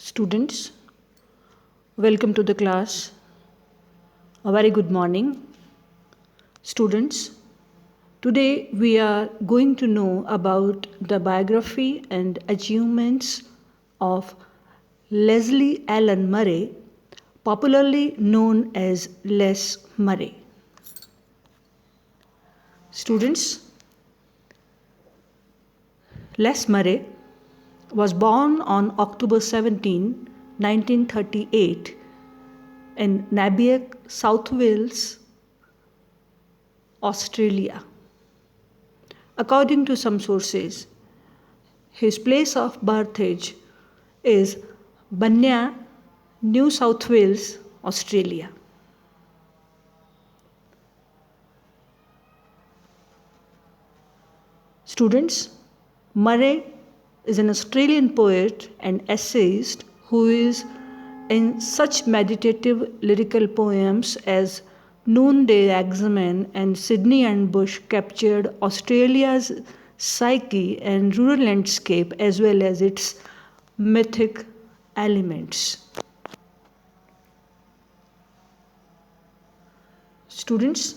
Students, welcome to the class. A very good morning. Students, today we are going to know about the biography and achievements of Leslie Allen Murray, popularly known as Les Murray. Students, Les Murray was born on October 17, 1938 in Nabiac, South Wales, Australia. According to some sources, his place of birthage is Banya, New South Wales, Australia. Students, Murray is an Australian poet and essayist who is in such meditative lyrical poems as Noonday Examen and Sydney and Bush captured Australia's psyche and rural landscape as well as its mythic elements. Students,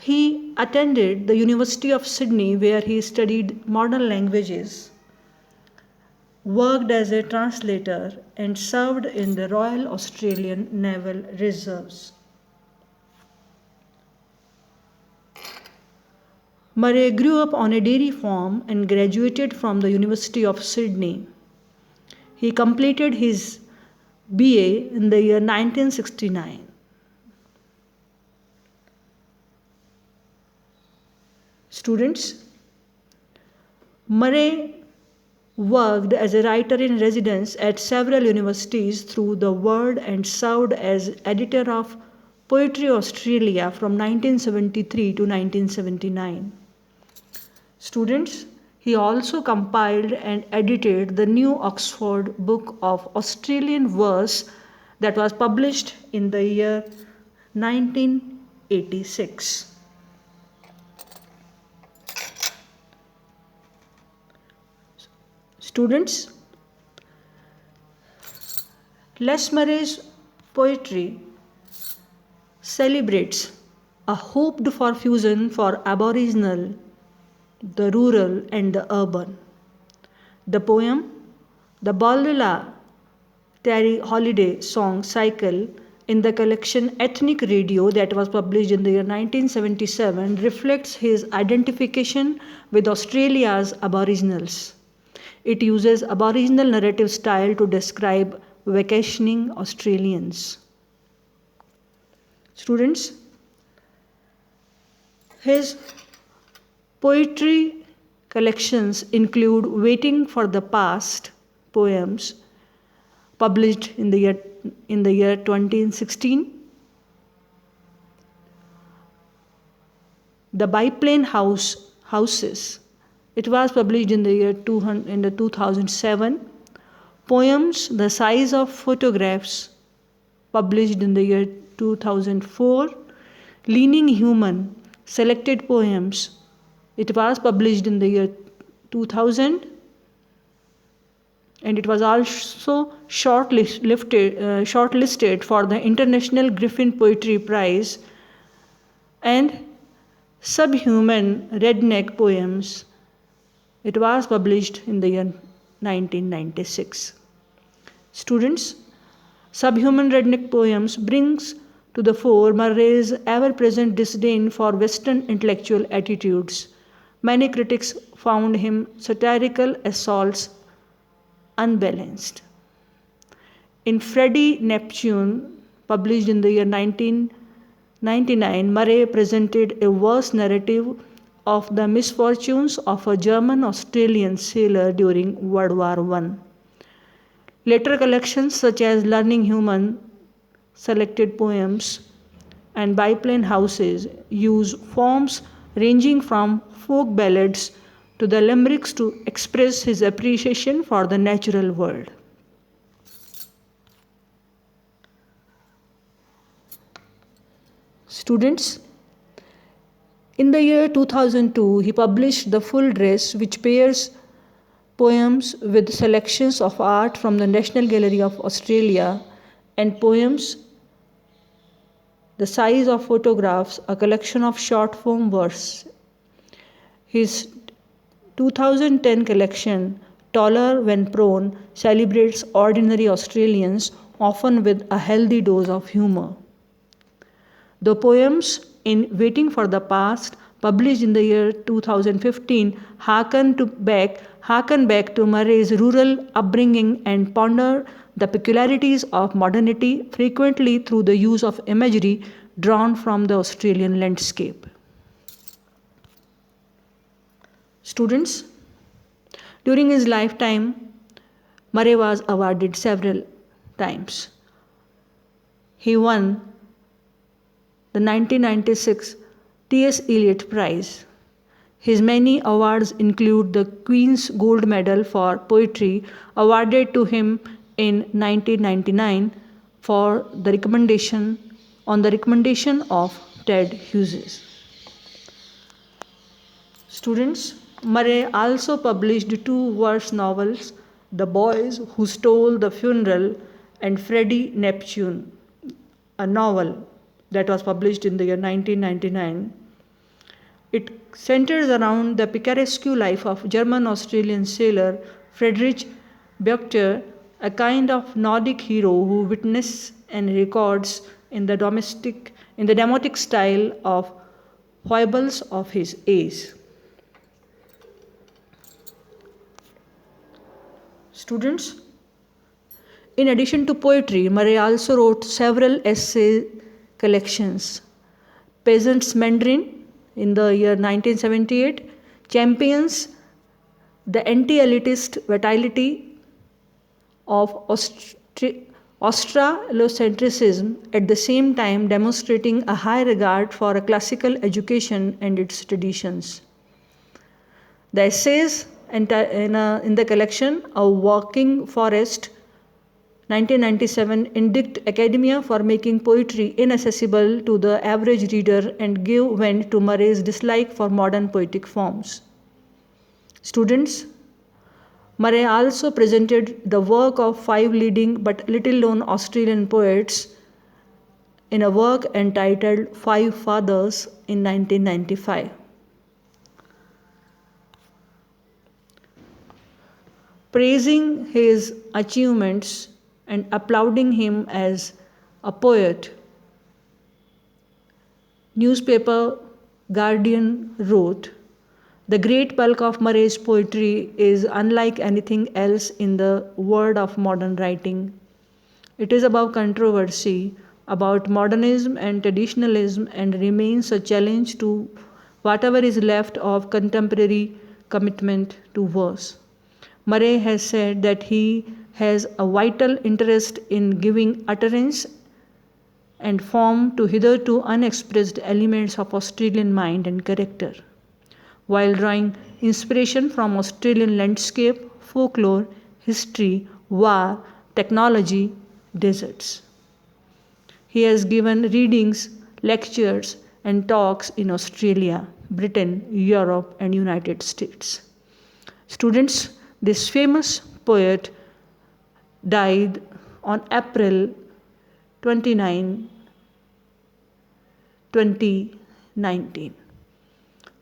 he attended the University of Sydney where he studied modern languages, worked as a translator, and served in the Royal Australian Naval Reserves. Murray grew up on a dairy farm and graduated from the University of Sydney. He completed his BA in the year 1969. Students, Murray worked as a writer in residence at several universities through the world and served as editor of Poetry Australia from 1973 to 1979. Students, he also compiled and edited the New Oxford Book of Australian Verse that was published in the year 1986. Students, Les Murray's poetry celebrates a hoped for fusion for Aboriginal, the rural and the urban. The poem, the Ballila Terry Holiday song cycle in the collection Ethnic Radio that was published in the year 1977 reflects his identification with Australia's Aboriginals. It uses Aboriginal narrative style to describe vacationing Australians. Students, his poetry collections include Waiting for the Past poems published in the year 2016, The Biplane Houses. It was published in the year 2007. Poems The Size of Photographs, published in the year 2004. Leaning Human, Selected Poems. It was published in the year 2000. And it was also shortlisted for the International Griffin Poetry Prize. And Subhuman Redneck Poems. It was published in the year 1996. Students, Subhuman Redneck Poems brings to the fore Murray's ever-present disdain for Western intellectual attitudes. Many critics found him satirical assaults unbalanced. In Freddie Neptune, published in the year 1999, Murray presented a verse narrative of the misfortunes of a German-Australian sailor during World War I. Later collections such as Learning Human, Selected Poems, and Biplane Houses use forms ranging from folk ballads to the limericks to express his appreciation for the natural world. Students, in the year 2002, he published The Full Dress, which pairs poems with selections of art from the National Gallery of Australia, and poems the size of photographs, a collection of short form verse. His 2010 collection, Taller When Prone, celebrates ordinary Australians, often with a healthy dose of humor. The poems in Waiting for the Past, published in the year 2015, harken back to Murray's rural upbringing and ponder the peculiarities of modernity, frequently through the use of imagery drawn from the Australian landscape. Students, during his lifetime, Murray was awarded several times. He won the 1996 T.S. Eliot Prize. His many awards include the Queen's Gold Medal for Poetry, awarded to him in 1999 for the recommendation of Ted Hughes. Students, Murray also published two verse novels, The Boys Who Stole the Funeral and Freddie Neptune, a novel that was published in the year 1999. It centers around the picaresque life of German-Australian sailor Friedrich Buchter, a kind of Nordic hero who witnesses and records in the demotic style of foibles of his age. Students, in addition to poetry, Murray also wrote several essay collections. Peasant's Mandarin in the year 1978 champions the anti-elitist vitality of Australocentrism, at the same time demonstrating a high regard for a classical education and its traditions. The essays in the collection, A Walking Forest, 1997, indict academia for making poetry inaccessible to the average reader and give vent to Murray's dislike for modern poetic forms. Students, Murray also presented the work of 5 leading but little-known Australian poets in a work entitled Five Fathers in 1995. Praising his achievements and applauding him as a poet, newspaper Guardian wrote, "The great bulk of Murray's poetry is unlike anything else in the world of modern writing. It is about controversy, about modernism and traditionalism, and remains a challenge to whatever is left of contemporary commitment to verse." Murray has said that he has a vital interest in giving utterance and form to hitherto unexpressed elements of Australian mind and character, while drawing inspiration from Australian landscape, folklore, history, war, technology, deserts. He has given readings, lectures, and talks in Australia, Britain, Europe, and United States. Students, this famous poet died on April 29, 2019.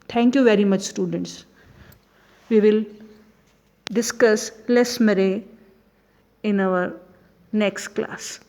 Thank you very much, students. We will discuss Les Murray in our next class.